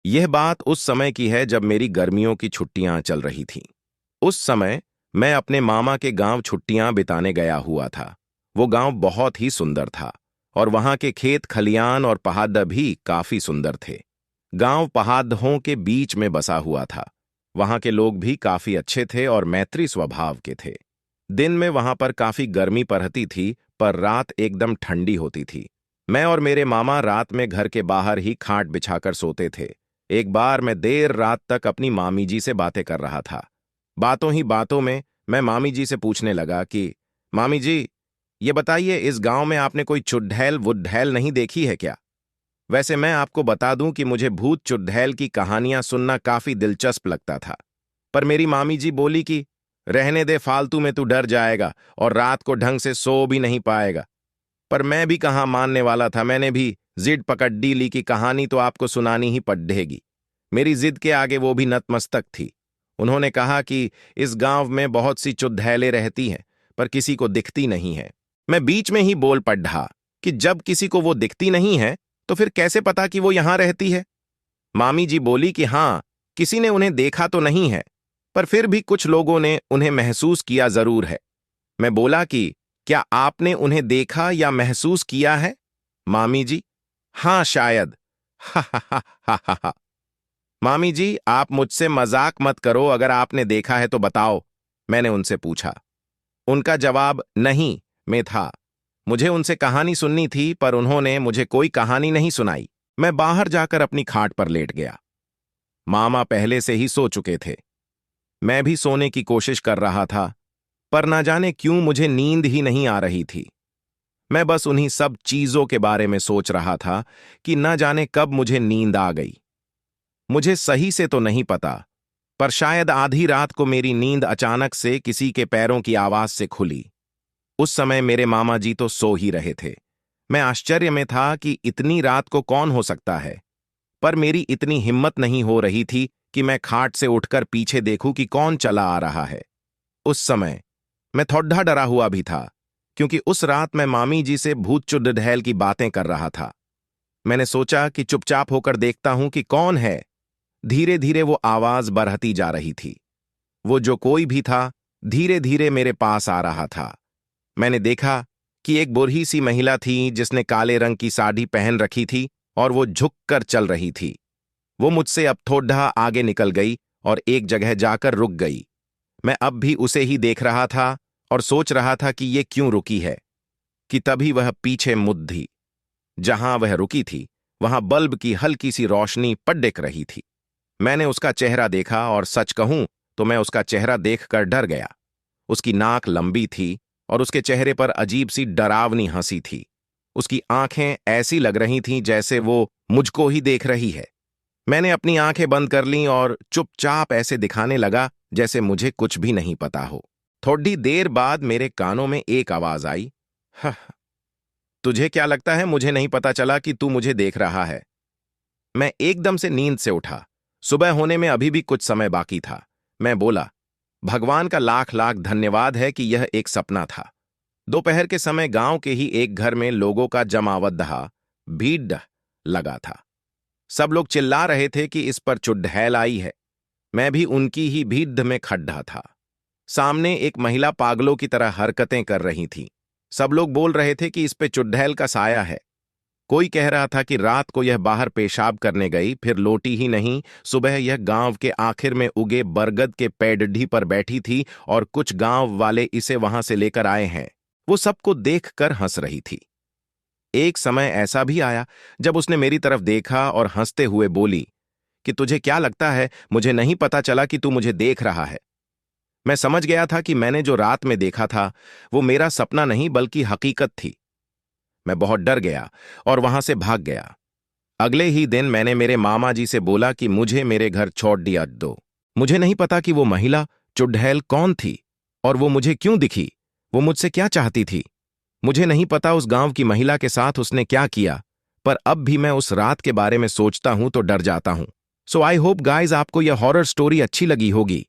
यह बात उस समय की है जब मेरी गर्मियों की छुट्टियां चल रही थीं। उस समय मैं अपने मामा के गांव छुट्टियां बिताने गया हुआ था। वो गांव बहुत ही सुंदर था और वहां के खेत खलियान और पहाड़ भी काफी सुंदर थे। गांव पहाड़ों के बीच में बसा हुआ था। वहां के लोग भी काफी अच्छे थे और मैत्री स्वभाव के थे। दिन में वहां पर काफी गर्मी पड़ती थी, पर रात एकदम ठंडी होती थी। मैं और मेरे मामा रात में घर के बाहर ही खाट बिछाकर सोते थे। एक बार मैं देर रात तक अपनी मामी जी से बातें कर रहा था। बातों ही बातों में मैं मामी जी से पूछने लगा कि मामी जी, ये बताइए, इस गांव में आपने कोई चुड़ैल वुड़ैल नहीं देखी है क्या? वैसे मैं आपको बता दूं कि मुझे भूत चुड़ैल की कहानियां सुनना काफी दिलचस्प लगता था। पर मेरी मामी जी बोली कि रहने दे, फालतू में तू डर जाएगा और रात को ढंग से सो भी नहीं पाएगा। पर मैं भी कहाँ मानने वाला था। मैंने भी जिद पकड़ ली कि कहानी तो आपको सुनानी ही पड़ेगी। मेरी जिद के आगे वो भी नतमस्तक थी। उन्होंने कहा कि इस गांव में बहुत सी चुड़ैलें रहती हैं, पर किसी को दिखती नहीं है। मैं बीच में ही बोल पड़ा कि जब किसी को वो दिखती नहीं है तो फिर कैसे पता कि वो यहां रहती है? मामी जी बोली कि हाँ, किसी ने उन्हें देखा तो नहीं है, पर फिर भी कुछ लोगों ने उन्हें महसूस किया जरूर है। मैं बोला कि क्या आपने उन्हें देखा या महसूस किया है? मामी जी, हाँ शायद। हा हा हा हा हा हा। मामी जी, आप मुझसे मजाक मत करो, अगर आपने देखा है तो बताओ, मैंने उनसे पूछा। उनका जवाब नहीं में था। मुझे उनसे कहानी सुननी थी, पर उन्होंने मुझे कोई कहानी नहीं सुनाई। मैं बाहर जाकर अपनी खाट पर लेट गया। मामा पहले से ही सो चुके थे। मैं भी सोने की कोशिश कर रहा था, पर ना जाने क्यों मुझे नींद ही नहीं आ रही थी। मैं बस उन्हीं सब चीजों के बारे में सोच रहा था कि न जाने कब मुझे नींद आ गई। मुझे सही से तो नहीं पता, पर शायद आधी रात को मेरी नींद अचानक से किसी के पैरों की आवाज से खुली। उस समय मेरे मामा जी तो सो ही रहे थे। मैं आश्चर्य में था कि इतनी रात को कौन हो सकता है, पर मेरी इतनी हिम्मत नहीं हो रही थी कि मैं खाट से उठकर पीछे देखूं कि कौन चला आ रहा है। उस समय मैं थोड़ा डरा हुआ भी था, क्योंकि उस रात मैं मामी जी से भूत चुड़ैल की बातें कर रहा था। मैंने सोचा कि चुपचाप होकर देखता हूं कि कौन है। धीरे धीरे वो आवाज बढ़ती जा रही थी। वो जो कोई भी था, धीरे धीरे मेरे पास आ रहा था। मैंने देखा कि एक बूढ़ी सी महिला थी जिसने काले रंग की साड़ी पहन रखी थी और वो झुक कर चल रही थी। वो मुझसे अब थोड़ा आगे निकल गई और एक जगह जाकर रुक गई। मैं अब भी उसे ही देख रहा था और सोच रहा था कि ये क्यों रुकी है, कि तभी वह पीछे मुड़ी। जहां वह रुकी थी वहां बल्ब की हल्की सी रोशनी पड़क रही थी। मैंने उसका चेहरा देखा और सच कहूं तो मैं उसका चेहरा देखकर डर गया। उसकी नाक लंबी थी और उसके चेहरे पर अजीब सी डरावनी हंसी थी। उसकी आंखें ऐसी लग रही थीं जैसे वो मुझको ही देख रही है। मैंने अपनी आंखें बंद कर लीं और चुपचाप ऐसे दिखाने लगा जैसे मुझे कुछ भी नहीं पता हो। थोड़ी देर बाद मेरे कानों में एक आवाज आई, "हह, तुझे क्या लगता है मुझे नहीं पता चला कि तू मुझे देख रहा है?" मैं एकदम से नींद से उठा। सुबह होने में अभी भी कुछ समय बाकी था। मैं बोला, भगवान का लाख लाख धन्यवाद है कि यह एक सपना था। दोपहर के समय गांव के ही एक घर में लोगों का जमावड़ा, भीड़ लगा था। सब लोग चिल्ला रहे थे कि इस पर चुड़ैल आई है। मैं भी उनकी ही भीड़ में खड़ा था। सामने एक महिला पागलों की तरह हरकतें कर रही थी। सब लोग बोल रहे थे कि इस पे चुड़ैल का साया है। कोई कह रहा था कि रात को यह बाहर पेशाब करने गई, फिर लौटी ही नहीं। सुबह यह गांव के आखिर में उगे बरगद के पेड़ पर बैठी थी और कुछ गांव वाले इसे वहां से लेकर आए हैं। वो सबको देखकर हंस रही थी। एक समय ऐसा भी आया जब उसने मेरी तरफ देखा और हंसते हुए बोली कि तुझे क्या लगता है मुझे नहीं पता चला कि तू मुझे देख रहा है? मैं समझ गया था कि मैंने जो रात में देखा था वो मेरा सपना नहीं बल्कि हकीकत थी। मैं बहुत डर गया और वहां से भाग गया। अगले ही दिन मैंने मेरे मामा जी से बोला कि मुझे मेरे घर छोड़ दिया दो। मुझे नहीं पता कि वो महिला चुड़ैल कौन थी और वो मुझे क्यों दिखी। वो मुझसे क्या चाहती थी? मुझे नहीं पता उस गांव की महिला के साथ उसने क्या किया, पर अब भी मैं उस रात के बारे में सोचता हूं तो डर जाता हूं। सो आई होप गाइज आपको यह हॉरर स्टोरी अच्छी लगी होगी।